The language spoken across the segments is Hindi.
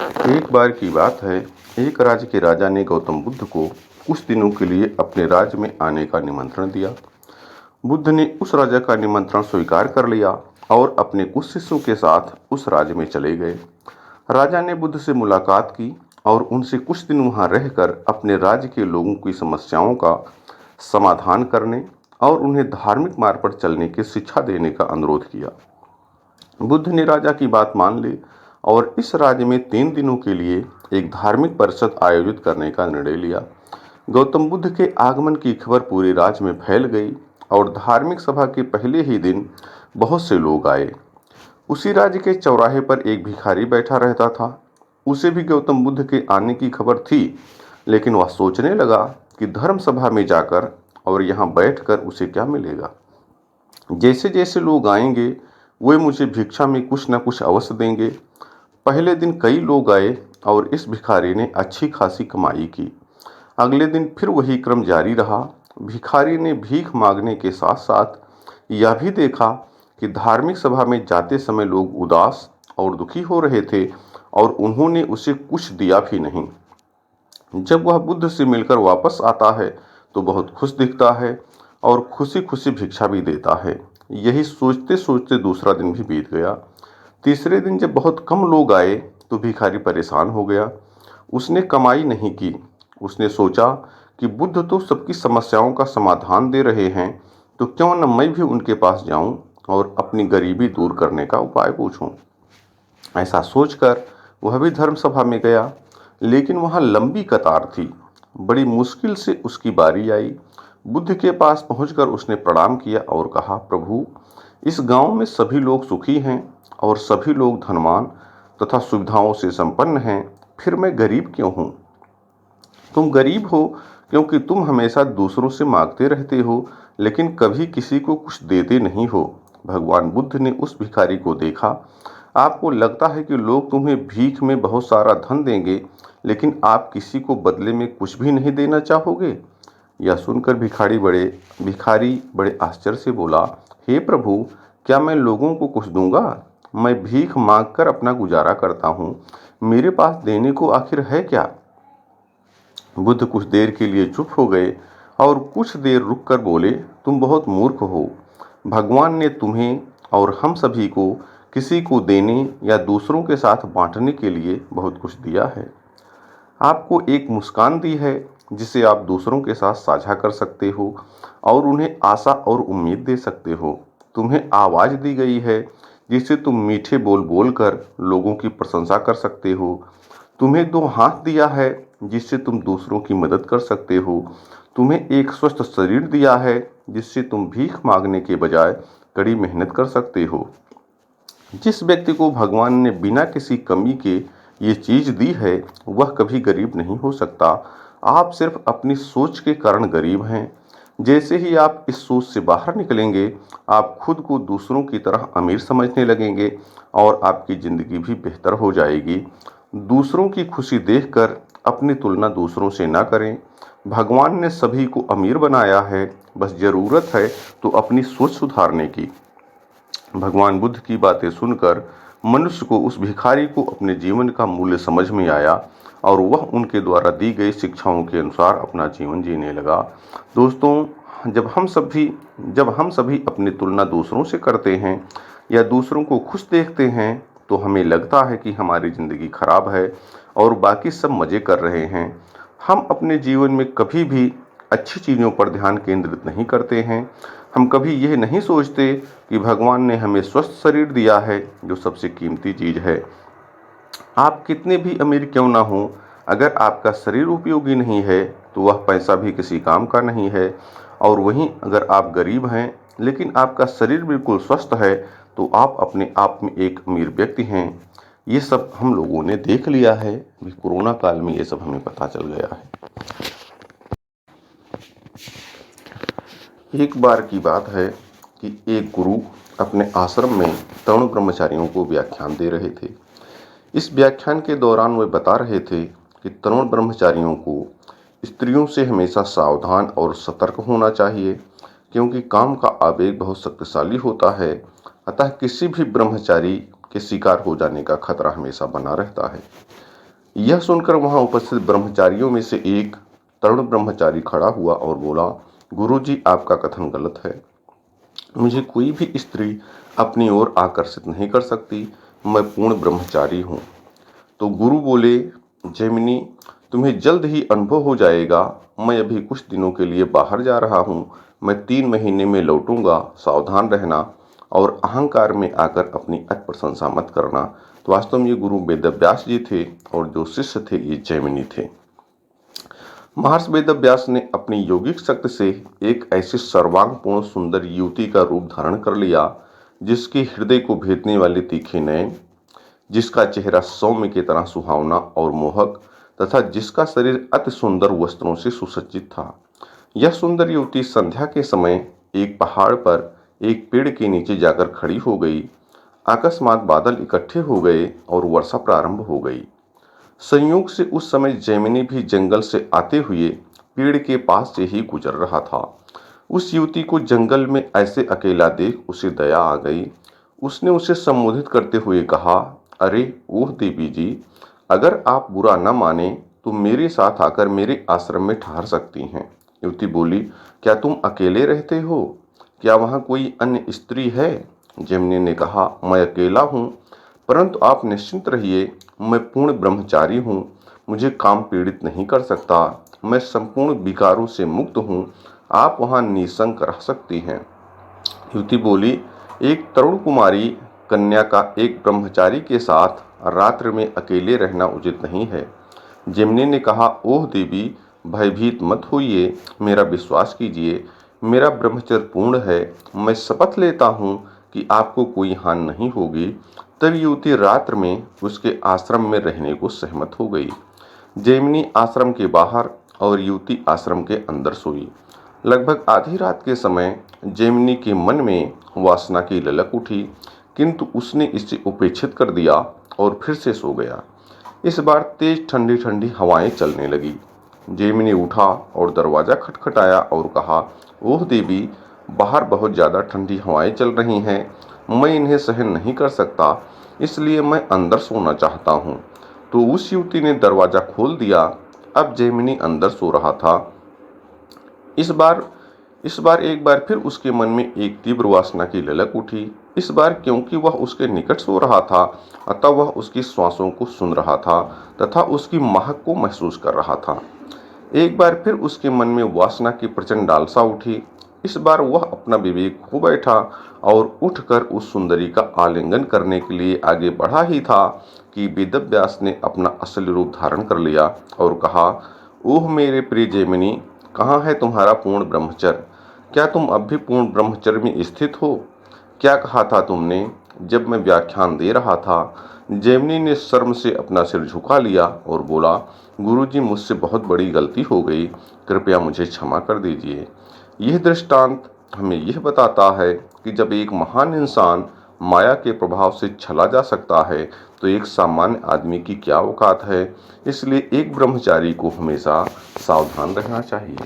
एक बार की बात है, एक राज्य के राजा ने गौतम बुद्ध को कुछ दिनों के लिए अपने राज्य में आने का निमंत्रण दिया। बुद्ध ने उस राजा का निमंत्रण स्वीकार कर लिया और अपने कुछ शिष्यों के साथ उस राज्य में चले गए। राजा ने बुद्ध से मुलाकात की और उनसे कुछ दिन वहां रहकर अपने राज्य के लोगों की समस्याओं का समाधान करने और उन्हें धार्मिक मार्ग पर चलने की शिक्षा देने का अनुरोध किया। बुद्ध ने राजा की बात मान ली और इस राज्य में 3 दिनों के लिए एक धार्मिक परिषद आयोजित करने का निर्णय लिया। गौतम बुद्ध के आगमन की खबर पूरे राज्य में फैल गई और धार्मिक सभा के पहले ही दिन बहुत से लोग आए। उसी राज्य के चौराहे पर एक भिखारी बैठा रहता था। उसे भी गौतम बुद्ध के आने की खबर थी, लेकिन वह सोचने लगा कि धर्म सभा में जाकर और यहाँ बैठकर उसे क्या मिलेगा। जैसे जैसे लोग आएंगे वे मुझे भिक्षा में कुछ न कुछ अवश्य देंगे। पहले दिन कई लोग आए और इस भिखारी ने अच्छी खासी कमाई की। अगले दिन फिर वही क्रम जारी रहा। भिखारी ने भीख मांगने के साथ साथ यह भी देखा कि धार्मिक सभा में जाते समय लोग उदास और दुखी हो रहे थे और उन्होंने उसे कुछ दिया भी नहीं। जब वह बुद्ध से मिलकर वापस आता है तो बहुत खुश दिखता है और खुशी खुशी भिक्षा भी देता है। यही सोचते सोचते दूसरा दिन भी बीत गया। तीसरे दिन जब बहुत कम लोग आए तो भिखारी परेशान हो गया। उसने कमाई नहीं की। उसने सोचा कि बुद्ध तो सबकी समस्याओं का समाधान दे रहे हैं, तो क्यों न मैं भी उनके पास जाऊं और अपनी गरीबी दूर करने का उपाय पूछूं। ऐसा सोचकर वह भी धर्म सभा में गया, लेकिन वहां लंबी कतार थी। बड़ी मुश्किल से उसकी बारी आई। बुद्ध के पास पहुंचकर उसने प्रणाम किया और कहा, प्रभु, इस गांव में सभी लोग सुखी हैं और सभी लोग धनवान तथा सुविधाओं से संपन्न हैं, फिर मैं गरीब क्यों हूं? तुम गरीब हो क्योंकि तुम हमेशा दूसरों से मांगते रहते हो, लेकिन कभी किसी को कुछ देते नहीं हो। भगवान बुद्ध ने उस भिखारी को देखा। आपको लगता है कि लोग तुम्हें भीख में बहुत सारा धन देंगे, लेकिन आप किसी को बदले में कुछ भी नहीं देना चाहोगे? यह सुनकर भिखारी बड़े आश्चर्य से बोला, हे प्रभु, क्या मैं लोगों को कुछ दूंगा? मैं भीख मांगकर अपना गुजारा करता हूँ। मेरे पास देने को आखिर है क्या? बुद्ध कुछ देर के लिए चुप हो गए और कुछ देर रुककर बोले, तुम बहुत मूर्ख हो। भगवान ने तुम्हें और हम सभी को किसी को देने या दूसरों के साथ बांटने के लिए बहुत कुछ दिया है। आपको एक मुस्कान दी है जिसे आप दूसरों के साथ साझा कर सकते हो और उन्हें आशा और उम्मीद दे सकते हो। तुम्हें आवाज़ दी गई है जिससे तुम मीठे बोल बोलकर लोगों की प्रशंसा कर सकते हो। तुम्हें 2 हाथ दिया है जिससे तुम दूसरों की मदद कर सकते हो। तुम्हें एक स्वस्थ शरीर दिया है जिससे तुम भीख मांगने के बजाय कड़ी मेहनत कर सकते हो। जिस व्यक्ति को भगवान ने बिना किसी कमी के ये चीज दी है, वह कभी गरीब नहीं हो सकता। आप सिर्फ अपनी सोच के कारण गरीब हैं। जैसे ही आप इस सोच से बाहर निकलेंगे, आप खुद को दूसरों की तरह अमीर समझने लगेंगे और आपकी जिंदगी भी बेहतर हो जाएगी। दूसरों की खुशी देखकर अपनी तुलना दूसरों से ना करें। भगवान ने सभी को अमीर बनाया है, बस जरूरत है तो अपनी सोच सुधारने की। भगवान बुद्ध की बातें सुनकर मनुष्य को उस भिखारी को अपने जीवन का मूल्य समझ में आया और वह उनके द्वारा दी गई शिक्षाओं के अनुसार अपना जीवन जीने लगा। दोस्तों, जब हम सभी अपनी तुलना दूसरों से करते हैं या दूसरों को खुश देखते हैं, तो हमें लगता है कि हमारी ज़िंदगी खराब है और बाकी सब मज़े कर रहे हैं। हम अपने जीवन में कभी भी अच्छी चीज़ों पर ध्यान केंद्रित नहीं करते हैं। हम कभी यह नहीं सोचते कि भगवान ने हमें स्वस्थ शरीर दिया है, जो सबसे कीमती चीज़ है। आप कितने भी अमीर क्यों ना हो, अगर आपका शरीर उपयोगी नहीं है तो वह पैसा भी किसी काम का नहीं है। और वहीं अगर आप गरीब हैं लेकिन आपका शरीर बिल्कुल स्वस्थ है, तो आप अपने आप में एक अमीर व्यक्ति हैं। ये सब हम लोगों ने देख लिया है। अभी कोरोना काल में ये सब हमें पता चल गया है। एक बार की बात है कि एक गुरु अपने आश्रम में तरुण ब्रह्मचारियों को व्याख्यान दे रहे थे। इस व्याख्यान के दौरान वे बता रहे थे कि तरुण ब्रह्मचारियों को स्त्रियों से हमेशा सावधान और सतर्क होना चाहिए, क्योंकि काम का आवेग बहुत शक्तिशाली होता है। अतः किसी भी ब्रह्मचारी के शिकार हो जाने का खतरा हमेशा बना रहता है। यह सुनकर वहां उपस्थित ब्रह्मचारियों में से एक तरुण ब्रह्मचारी खड़ा हुआ और बोला, गुरुजी, आपका कथन गलत है। मुझे कोई भी स्त्री अपनी ओर आकर्षित नहीं कर सकती। मैं पूर्ण ब्रह्मचारी हूँ। तो गुरु बोले, जैमिनी, तुम्हें जल्द ही अनुभव हो जाएगा। मैं अभी कुछ दिनों के लिए बाहर जा रहा हूँ। मैं 3 महीने में लौटूंगा। सावधान रहना और अहंकार में आकर अपनी प्रशंसा मत करना। तो वास्तव में ये गुरु वेदव्यास जी थे और जो शिष्य थे ये जैमिनी थे। महर्षि वेदव्यास ने अपनी योगिक शक्ति से एक ऐसी सर्वांगपूर्ण सुंदर युवती का रूप धारण कर लिया जिसके हृदय को भेदने वाले तीखे नयन, जिसका चेहरा सौम्य की तरह सुहावना और मोहक तथा जिसका शरीर अति सुंदर वस्त्रों से सुसज्जित था। यह सुंदर युवती संध्या के समय एक पहाड़ पर एक पेड़ के नीचे जाकर खड़ी हो गई। अकस्मात बादल इकट्ठे हो गए और वर्षा प्रारंभ हो गई। संयोग से उस समय जैमिनी भी जंगल से आते हुए पेड़ के पास से ही गुजर रहा था। उस युवती को जंगल में ऐसे अकेला देख उसे दया आ गई। उसने उसे संबोधित करते हुए कहा, अरे ओह देवी जी, अगर आप बुरा न माने तो मेरे साथ आकर मेरे आश्रम में ठहर सकती हैं। युवती बोली, क्या तुम अकेले रहते हो? क्या वहाँ कोई अन्य स्त्री है? जैमिनी ने कहा, मैं अकेला हूँ, परंतु आप निश्चिंत रहिए, मैं पूर्ण ब्रह्मचारी हूँ। मुझे काम पीड़ित नहीं कर सकता। मैं संपूर्ण विकारों से मुक्त हूँ। आप वहाँ निसंक रह सकती हैं। युवती बोली, एक तरुण कुमारी कन्या का एक ब्रह्मचारी के साथ रात्र में अकेले रहना उचित नहीं है। जैमिनी ने कहा, ओह देवी, भयभीत मत होइए, मेरा विश्वास कीजिए, मेरा ब्रह्मचर्य पूर्ण है। मैं शपथ लेता हूँ कि आपको कोई हानि नहीं होगी। तब युवती रात्र में उसके आश्रम में रहने को सहमत हो गई। जैमिनी आश्रम के बाहर और युवती आश्रम के अंदर सोई। लगभग आधी रात के समय जैमिनी के मन में वासना की ललक उठी, किंतु उसने इसे उपेक्षित कर दिया और फिर से सो गया। इस बार तेज ठंडी ठंडी हवाएं चलने लगी। जैमिनी उठा और दरवाजा खटखटाया और कहा, ओह देवी, बाहर बहुत ज्यादा ठंडी हवाएं चल रही हैं। मैं इन्हें सहन नहीं कर सकता, इसलिए मैं अंदर सोना चाहता हूँ। तो उस युवती ने दरवाजा खोल दिया। अब जैमिनी अंदर सो रहा था। इस बार एक बार फिर उसके मन में एक तीव्र वासना की ललक उठी। इस बार क्योंकि वह उसके निकट सो रहा था, अतः वह उसकी श्वासों को सुन रहा था तथा उसकी महक को महसूस कर रहा था। एक बार फिर उसके मन में वासना की प्रचंड लालसा उठी। इस बार वह अपना विवेक खो बैठा और उठकर उस सुंदरी का आलिंगन करने के लिए आगे बढ़ा ही था कि वेदव्यास ने अपना असली रूप धारण कर लिया और कहा, ओह मेरे प्रिय जैमिनी, कहाँ है तुम्हारा पूर्ण ब्रह्मचर्य? क्या तुम अब भी पूर्ण ब्रह्मचर्य में स्थित हो? क्या कहा था तुमने जब मैं व्याख्यान दे रहा था? जैमिनी ने शर्म से अपना सिर झुका लिया और बोला, गुरुजी, मुझसे बहुत बड़ी गलती हो गई, कृपया मुझे क्षमा कर दीजिए। यह दृष्टांत हमें यह बताता है कि जब एक महान इंसान माया के प्रभाव से छला जा सकता है तो एक सामान्य आदमी की क्या औकात है। इसलिए एक ब्रह्मचारी को हमेशा सावधान रहना चाहिए।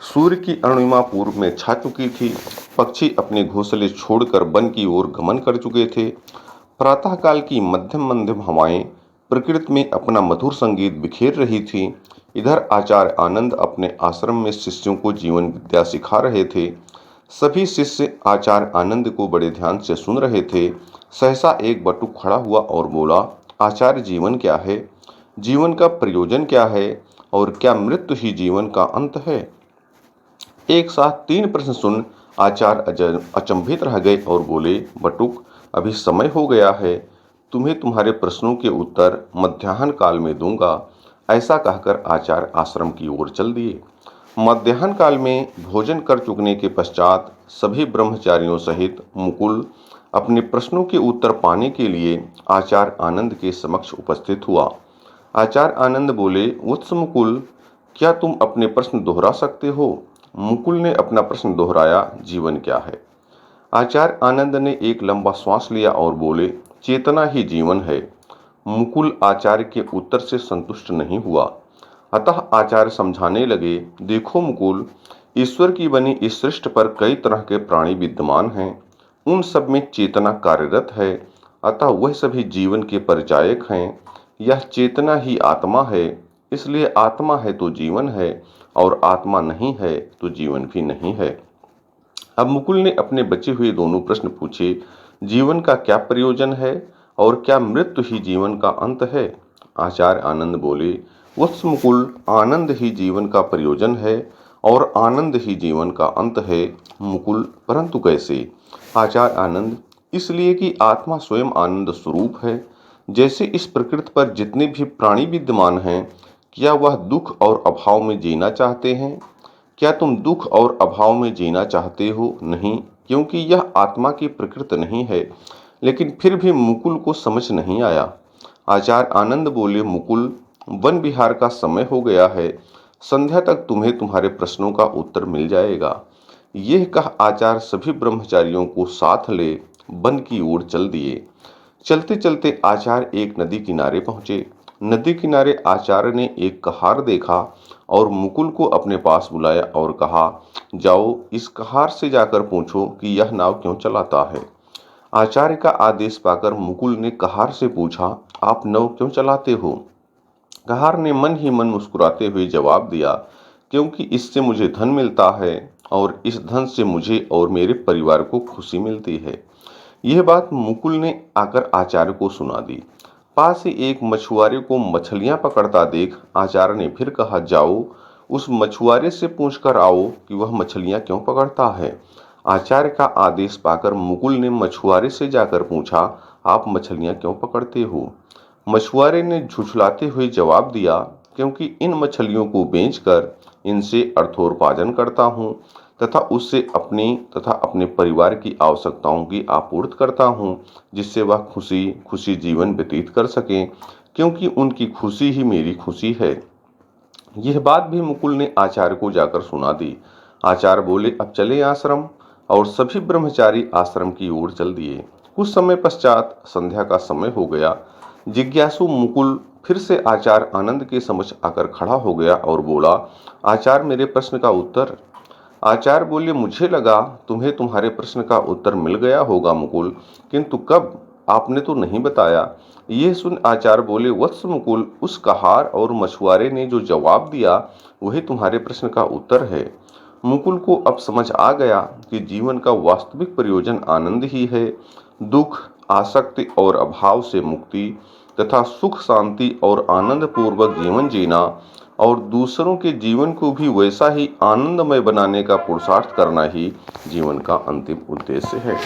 सूर्य की अरुणिमा पूर्व में छा चुकी थी। पक्षी अपने घोंसले छोड़कर वन की ओर गमन कर चुके थे। प्रातःकाल की मध्यम मध्यम हवाएं प्रकृति में अपना मधुर संगीत बिखेर रही थीं। इधर आचार्य आनंद अपने आश्रम में शिष्यों को जीवन विद्या सिखा रहे थे। सभी शिष्य आचार्य आनंद को बड़े ध्यान से सुन रहे थे। सहसा एक बटुक खड़ा हुआ और बोला, आचार्य, जीवन क्या है? जीवन का प्रयोजन क्या है? और क्या मृत्यु ही जीवन का अंत है? एक साथ 3 प्रश्न सुन आचार्य अचंभित रह गए और बोले, बटुक, अभी समय हो गया है। तुम्हें तुम्हारे प्रश्नों के उत्तर मध्याह्न काल में दूंगा। ऐसा कहकर आचार्य आश्रम की ओर चल दिए। मध्याह्न काल में भोजन कर चुकने के पश्चात सभी ब्रह्मचारियों सहित मुकुल अपने प्रश्नों के उत्तर पाने के लिए आचार्य आनंद के समक्ष उपस्थित हुआ। आचार्य आनंद बोले, वत्स मुकुल, क्या तुम अपने प्रश्न दोहरा सकते हो? मुकुल ने अपना प्रश्न दोहराया, जीवन क्या है? आचार्य आनंद ने एक लंबा श्वास लिया और बोले, चेतना ही जीवन है। मुकुल आचार्य के उत्तर से संतुष्ट नहीं हुआ। अतः आचार्य समझाने लगे, देखो मुकुल, ईश्वर की बनी इस सृष्टि पर कई तरह के प्राणी विद्यमान हैं। उन सब में चेतना कार्यरत है, अतः वह सभी जीवन के परिचायक हैं। यह चेतना ही आत्मा है, इसलिए आत्मा है तो जीवन है और आत्मा नहीं है तो जीवन भी नहीं है। अब मुकुल ने अपने बचे हुए दोनों प्रश्न पूछे, जीवन का क्या प्रयोजन है और क्या मृत्यु ही जीवन का अंत है? आचार्य आनंद बोले, वत्स मुकुल, आनंद ही जीवन का प्रयोजन है और आनंद ही जीवन का अंत है। मुकुल, परंतु कैसे? आचार्य आनंद, इसलिए कि आत्मा स्वयं आनंद स्वरूप है। जैसे इस प्रकृति पर जितने भी प्राणी विद्यमान हैं, क्या वह दुख और अभाव में जीना चाहते हैं? क्या तुम दुख और अभाव में जीना चाहते हो? नहीं, क्योंकि यह आत्मा की प्रकृति नहीं है। लेकिन फिर भी मुकुल को समझ नहीं आया। आचार्य आनंद बोले, मुकुल, वन विहार का समय हो गया है, संध्या तक तुम्हें तुम्हारे प्रश्नों का उत्तर मिल जाएगा। यह कह आचार्य सभी ब्रह्मचारियों को साथ ले वन की ओर चल दिए। चलते चलते आचार्य एक नदी किनारे पहुंचे। नदी किनारे आचार्य ने एक कहार देखा और मुकुल को अपने पास बुलाया और कहा, जाओ इस कहार से जाकर पूछो कि यह नाव क्यों चलाता है। आचार्य का आदेश पाकर मुकुल ने कहार से पूछा, आप नाव क्यों चलाते हो? कहार ने मन ही मन मुस्कुराते हुए जवाब दिया, क्योंकि इससे मुझे धन मिलता है और इस धन से मुझे और मेरे परिवार को खुशी मिलती है। यह बात मुकुल ने आकर आचार्य को सुना दी। पास ही एक मछुआरे को मछलियां पकड़ता देख आचार्य ने फिर कहा, जाओ उस मछुआरे से पूछकर आओ कि वह मछलियां क्यों पकड़ता है। आचार्य का आदेश पाकर मुकुल ने मछुआरे से जाकर पूछा, आप मछलियां क्यों पकड़ते हो? मछुआरे ने झुठलाते हुए जवाब दिया, क्योंकि इन मछलियों को बेचकर इनसे अर्थोपार्जन करता हूँ तथा उससे अपनी तथा अपने परिवार की आवश्यकताओं की आपूर्ति करता हूँ, जिससे वह खुशी खुशी जीवन व्यतीत कर सकें, क्योंकि उनकी खुशी ही मेरी खुशी है। यह बात भी मुकुल ने आचार्य को जाकर सुना दी। आचार्य बोले, अब चले आश्रम, और सभी ब्रह्मचारी आश्रम की ओर चल दिए। कुछ समय पश्चात संध्या का समय हो गया। जिज्ञासु मुकुल फिर से आचार्य आनंद के समक्ष आकर खड़ा हो गया और बोला, आचार्य, मेरे प्रश्न का उत्तर। आचार्य बोले, मुझे लगा तुम्हें तुम्हारे प्रश्न का उत्तर मिल गया होगा मुकुल, किंतु कब, आपने तो नहीं बताया। यह सुन आचार्य बोले, वत्स मुकुल, उस कहार और मछुआरे ने जो जवाब दिया वही तुम्हारे प्रश्न का उत्तर है। मुकुल को अब समझ आ गया कि जीवन का वास्तविक प्रयोजन आनंद ही है। दुख, आसक्ति और अभाव से मुक्ति तथा सुख शांति और आनंद पूर्वक जीवन जीना और दूसरों के जीवन को भी वैसा ही आनंदमय बनाने का पुरुषार्थ करना ही जीवन का अंतिम उद्देश्य है।